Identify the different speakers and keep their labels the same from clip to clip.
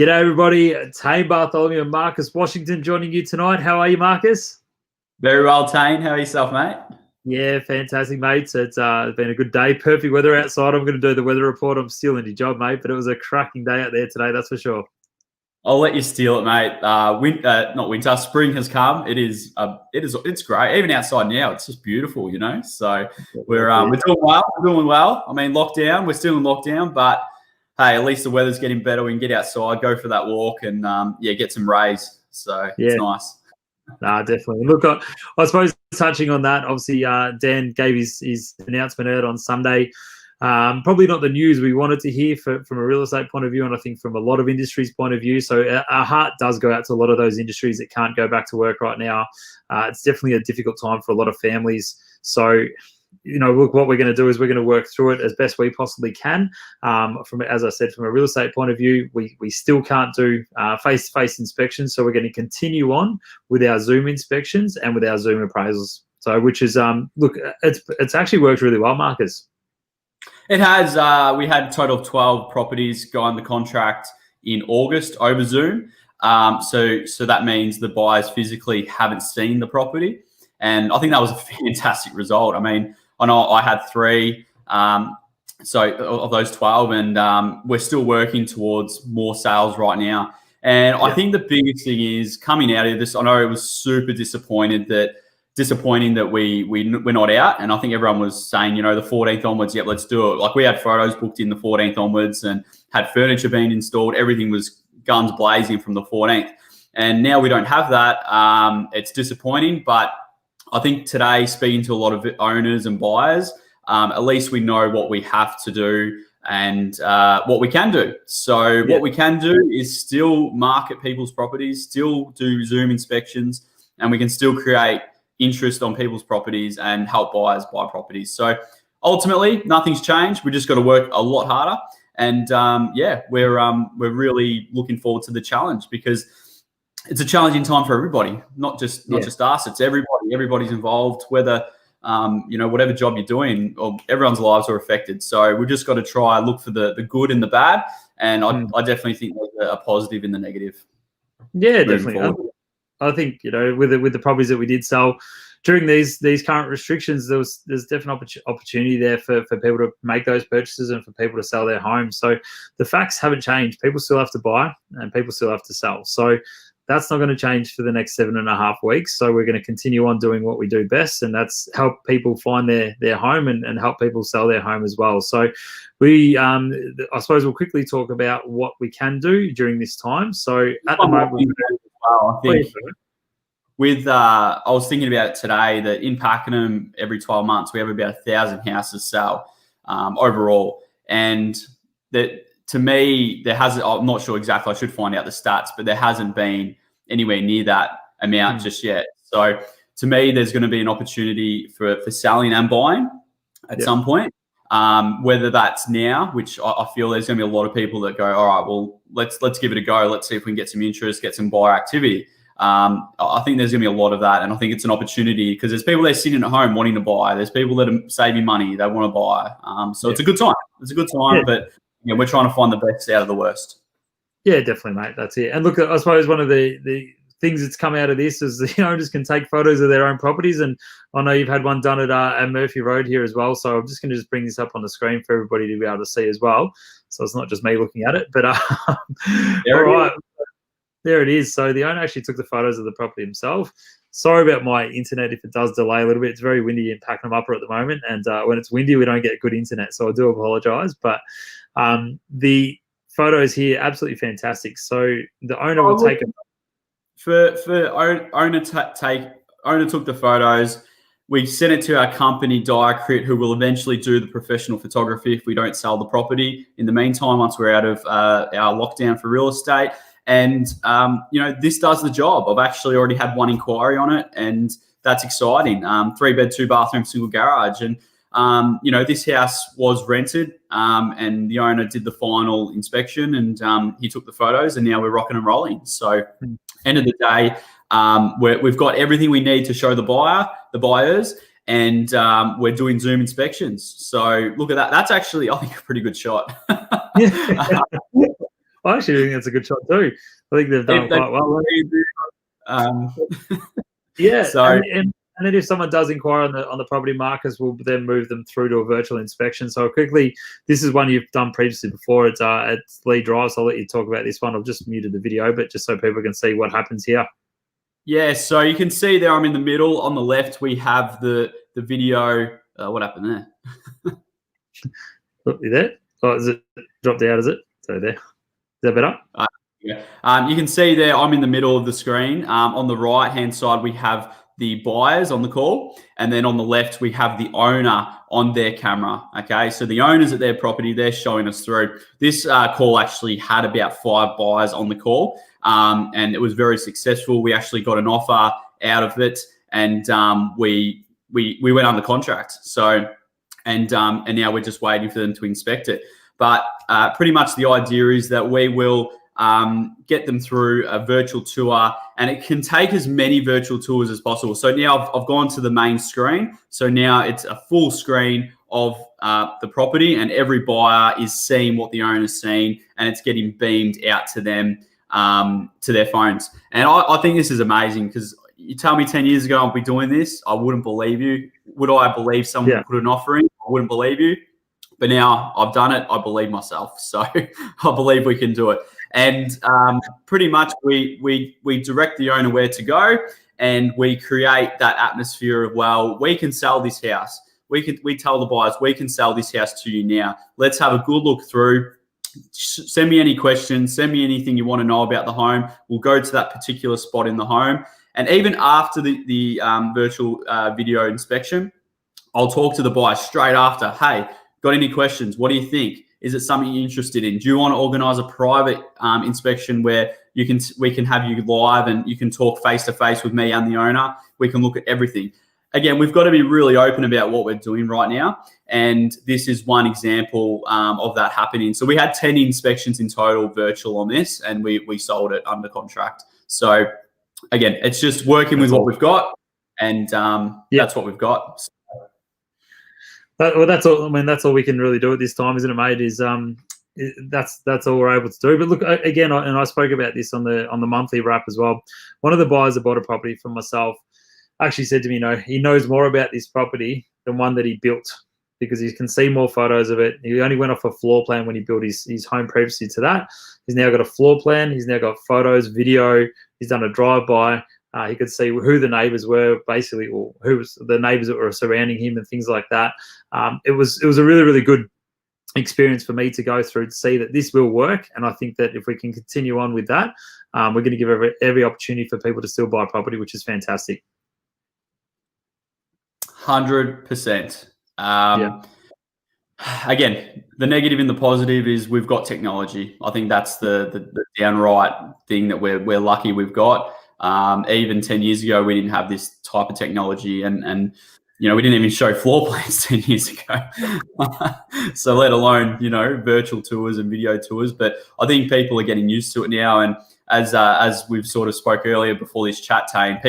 Speaker 1: G'day, everybody. Tain Bartholomew and Marcus Washington joining you tonight. How are you, Marcus?
Speaker 2: Very well, Tain. How are yourself, mate?
Speaker 1: Yeah, fantastic, mate. So it's been a good day. Perfect weather outside. I'm going to do the weather report. I'm still in your job, mate, but it was a cracking day out there today, that's for sure.
Speaker 2: I'll let you steal it, mate. Not winter. Spring has come. It's great. Even outside now, it's just beautiful, you know. So we're doing well. We're doing well. I mean, lockdown. We're still in lockdown, but hey, at least the weather's getting better. We can get outside, go for that walk, and get some rays. So it's nice.
Speaker 1: Nah, definitely. Look, I suppose touching on that, obviously, Dan gave his announcement out on Sunday. Probably not the news we wanted to hear from a real estate point of view, and I think from a lot of industries' point of view. So our heart does go out to a lot of those industries that can't go back to work right now. It's definitely a difficult time for a lot of families. So, you know, look, what we're going to do is we're going to work through it as best we possibly can. As I said, from a real estate point of view, we still can't do face-to-face inspections, so we're going to continue on with our Zoom inspections and with our Zoom appraisals. So, which is look, it's actually worked really well, Marcus.
Speaker 2: It has. We had a total of 12 properties go under contract in August over Zoom. So that means the buyers physically haven't seen the property. And I think that was a fantastic result. I mean, I know I had 3 of those 12, and we're still working towards more sales right now. And I think the biggest thing is coming out of this, I know it was super disappointing that we're not out, and I think everyone was saying, you know, the 14th onwards, yep, let's do it. Like, we had photos booked in the 14th onwards and had furniture being installed. Everything was guns blazing from the 14th, and now we don't have that. It's disappointing, but I think today, speaking to a lot of owners and buyers, at least we know what we have to do and what we can do. So what we can do is still market people's properties, still do Zoom inspections, and we can still create interest on people's properties and help buyers buy properties. So ultimately, nothing's changed. We just got to work a lot harder. And we're really looking forward to the challenge, because it's a challenging time for everybody, not just us. It's everybody. Everybody's involved, whether whatever job you're doing, or everyone's lives are affected. So we've just got to try look for the good and the bad. And I definitely think there's a positive in the negative.
Speaker 1: Yeah, definitely. I think, you know, with the properties that we did sell during these current restrictions, there's definite opportunity there for people to make those purchases and for people to sell their homes. So the facts haven't changed. People still have to buy and people still have to sell. So that's not going to change for the next 7.5 weeks. So we're going to continue on doing what we do best, and that's help people find their home and help people sell their home as well. So we, I suppose we'll quickly talk about what we can do during this time. So at the moment,
Speaker 2: I think I was thinking about it today that in Pakenham, every 12 months, we have about 1,000 houses sell overall. And that, to me, I'm not sure exactly, I should find out the stats, but there hasn't been anywhere near that amount just yet. So to me, there's going to be an opportunity for selling and buying at some point. Whether that's now, which I feel there's going to be a lot of people that go, all right, well, let's give it a go. Let's see if we can get some interest, get some buyer activity. I think there's going to be a lot of that, and I think it's an opportunity because there's people that are sitting at home wanting to buy. There's people that are saving money, they want to buy. So it's a good time. It's a good time, but we're trying to find the best out of the worst. Yeah,
Speaker 1: definitely, mate. That's it. And look, I suppose one of the things that's come out of this is the owners can take photos of their own properties, and I know you've had one done at Murphy Road here as well. So I'm just going to bring this up on the screen for everybody to be able to see as well. So it's not just me looking at it, but all right. There it is. So the owner actually took the photos of the property himself. Sorry about my internet if it does delay a little bit. It's very windy in Pakenham Upper at the moment, and when it's windy, we don't get good internet. So I do apologise. But the photos here, absolutely fantastic. So the owner will take
Speaker 2: owner took the photos. We sent it to our company, Diacrit, who will eventually do the professional photography if we don't sell the property. In the meantime, once we're out of our lockdown for real estate. And, this does the job. I've actually already had one inquiry on it, and that's exciting. 3-bed, 2-bathroom, single garage. And, this house was rented, and the owner did the final inspection, and he took the photos, and now we're rocking and rolling. So end of the day, we've got everything we need to show the buyers, and we're doing Zoom inspections. So look at that. That's actually, I think, a pretty good shot.
Speaker 1: I actually think that's a good shot too. I think they've done quite well.
Speaker 2: Um,
Speaker 1: Yeah,
Speaker 2: so
Speaker 1: and then if someone does inquire on the property, Marcus will then move them through to a virtual inspection. So quickly, this is one you've done previously before. It's Lee Drive, so I'll let you talk about this one. I've just muted the video, but just so people can see what happens here.
Speaker 2: yeah, so you can see there I'm in the middle. On the left, we have the video. What happened there?
Speaker 1: Look, you there? Oh, is it dropped out? Is it? So there. Is that better?
Speaker 2: Yeah. You can see there I'm in the middle of the screen. On the right-hand side, we have the buyers on the call, and then on the left, we have the owner on their camera. Okay, so the owners at their property, they're showing us through. This call actually had about 5 buyers on the call, and it was very successful. We actually got an offer out of it, and we went under contract. So, and now we're just waiting for them to inspect it. But pretty much the idea is that we will get them through a virtual tour, and it can take as many virtual tours as possible. So now I've gone to the main screen. So now it's a full screen of the property, and every buyer is seeing what the owner's seeing, and it's getting beamed out to them, to their phones. And I think this is amazing, because you tell me 10 years ago I'll be doing this, I wouldn't believe you. Would I believe someone would put an offer in? I wouldn't believe you. But now I've done it, I believe myself. So I believe we can do it. And pretty much we direct the owner where to go, and we create that atmosphere of, well, we can sell this house. We tell the buyers, we can sell this house to you now. Let's have a good look through. Send me any questions. Send me anything you want to know about the home. We'll go to that particular spot in the home. And even after the virtual video inspection, I'll talk to the buyer straight after. Hey, got any questions? What do you think? Is it something you're interested in? Do you want to organise a private inspection where we can have you live and you can talk face to face with me and the owner? We can look at everything. Again, we've got to be really open about what we're doing right now, and this is one example of that happening. So we had 10 inspections in total virtual on this, and we sold it under contract. So again, it's just working with what we've got, and that's what we've got.
Speaker 1: Well, that's all. I mean, that's all we can really do at this time, isn't it, mate? Is that's all we're able to do. But look, again, and I spoke about this on the monthly wrap as well. One of the buyers that bought a property from myself actually said to me, he knows more about this property than one that he built, because he can see more photos of it. He only went off a floor plan when he built his home previously to that. He's now got a floor plan. He's now got photos, video. He's done a drive-by. He could see who the neighbours were, basically, or who was the neighbours that were surrounding him and things like that. It was a really, really good experience for me to go through to see that this will work. And I think that if we can continue on with that, we're going to give every opportunity for people to still buy property, which is fantastic.
Speaker 2: 100%. Again, the negative and the positive is we've got technology. I think that's the downright thing that we're lucky we've got. Even 10 years ago, we didn't have this type of technology, and we didn't even show floor plans 10 years ago. So let alone, virtual tours and video tours. But I think people are getting used to it now. And as we've sort of spoke earlier before this chat, Tain,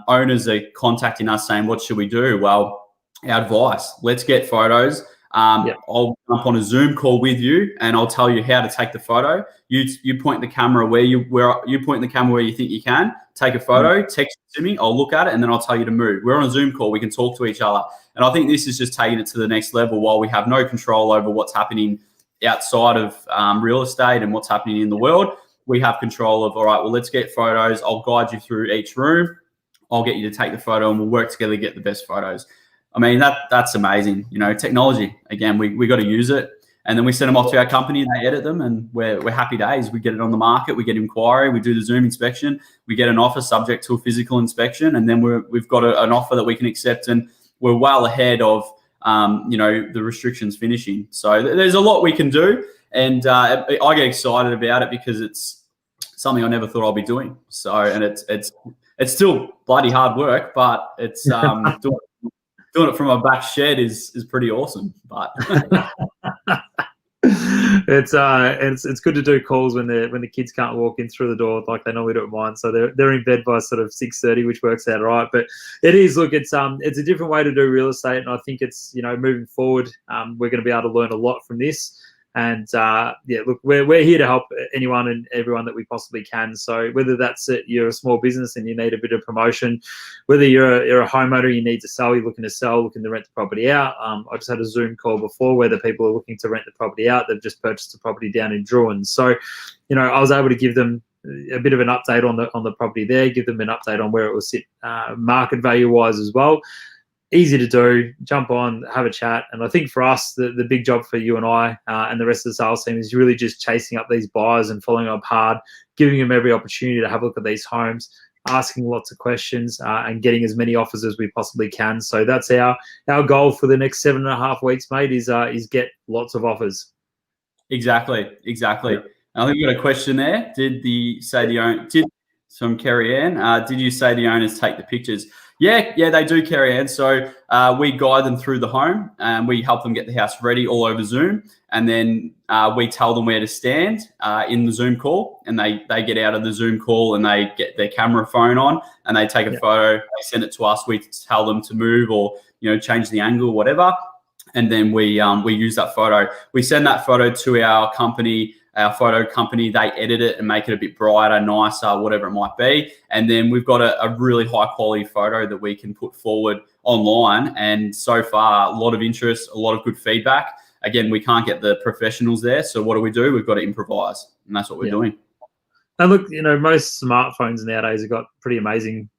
Speaker 2: owners are contacting us saying, what should we do? Well, our advice, let's get photos. I'll jump on a Zoom call with you, and I'll tell you how to take the photo. You point the camera where you point the camera where you think you can. Take a photo, text it to me. I'll look at it, and then I'll tell you to move. We're on a Zoom call. We can talk to each other, and I think this is just taking it to the next level. While we have no control over what's happening outside of real estate and what's happening in the world, we have control of. All right, well, let's get photos. I'll guide you through each room. I'll get you to take the photo, and we'll work together to get the best photos. I mean, that's amazing. Technology, again, we got to use it. And then we send them off to our company, and they edit them, and we're happy days. We get it on the market, we get inquiry, we do the Zoom inspection, we get an offer subject to a physical inspection, and then we've got an offer that we can accept, and we're well ahead of the restrictions finishing. So there's a lot we can do, and I get excited about it because it's something I never thought I'd be doing. So, and it's still bloody hard work, but it's doing it from a back shed is pretty awesome. But
Speaker 1: it's good to do calls when the kids can't walk in through the door like they normally do at mine. So they're in bed by sort of 6:30, which works out right. But it is, look, it's a different way to do real estate, and I think it's moving forward, we're going to be able to learn a lot from this. And yeah, look, we're here to help anyone and everyone that we possibly can. So whether that's you're a small business and you need a bit of promotion, whether you're a homeowner, you need to sell, you're looking to sell, looking to rent the property out. I just had a Zoom call before where the people are looking to rent the property out. They've just purchased a property down in Druin. So, you know, I was able to give them a bit of an update on the property there, give them an update on where it will sit market value wise as well. Easy to do, jump on, have a chat. And I think for us, the big job for you and I and the rest of the sales team is really just chasing up these buyers and following up hard, giving them every opportunity to have a look at these homes, asking lots of questions and getting as many offers as we possibly can. So that's our goal for the next 7.5 weeks, mate, is get lots of offers.
Speaker 2: Exactly. Yeah. I think we got a question there. From Kerry Ann, did you say the owners take the pictures? Yeah, they do, Kerry Ann. So we guide them through the home and we help them get the house ready all over Zoom. And then we tell them where to stand in the Zoom call, and they get out of the Zoom call and they get their camera phone on and they take a photo, they send it to us. We tell them to move or, you know, change the angle, whatever. And then we use that photo. We send that photo to our company, our photo company. They edit it and make it a bit brighter, nicer, whatever it might be. And then we've got a really high quality photo that we can put forward online. And so far, a lot of interest, a lot of good feedback. Again, we can't get the professionals there. So what do? We've got to improvise. And that's what we're doing.
Speaker 1: And look, you know, most smartphones nowadays have got pretty amazing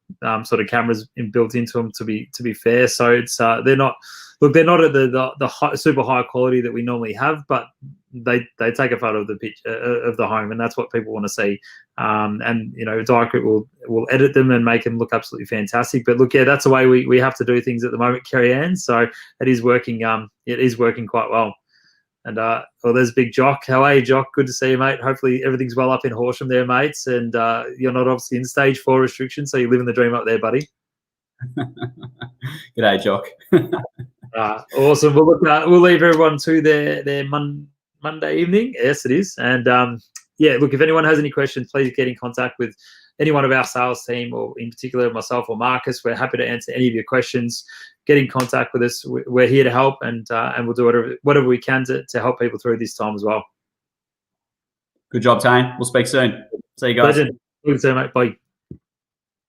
Speaker 1: sort of cameras built into them, to be fair. So it's they're not at the super high quality that we normally have, but they take a photo of the pitch of the home, and that's what people want to see. And you know, Diacrit will edit them and make them look absolutely fantastic. But look, yeah, that's the way we have to do things at the moment, Kerry Ann. So it is working. It is working quite well. And well, there's Big Jock. How are you, Jock? Good to see you, mate. Hopefully everything's well up in Horsham there, mates. And you're not obviously in stage 4 restrictions, so you're living the dream up there, buddy.
Speaker 2: G'day, Jock.
Speaker 1: Awesome. Well, look, we'll leave everyone to their Monday evening. Yes, it is. And yeah, look, if anyone has any questions, please get in contact with any one of our sales team, or in particular myself or Marcus. We're happy to answer any of your questions. Get in contact with us. We're here to help, and we'll do whatever we can to help people through this time as well.
Speaker 2: Good job, Tain. We'll speak soon. See you guys.
Speaker 1: Legend. Good to see you, mate. Bye.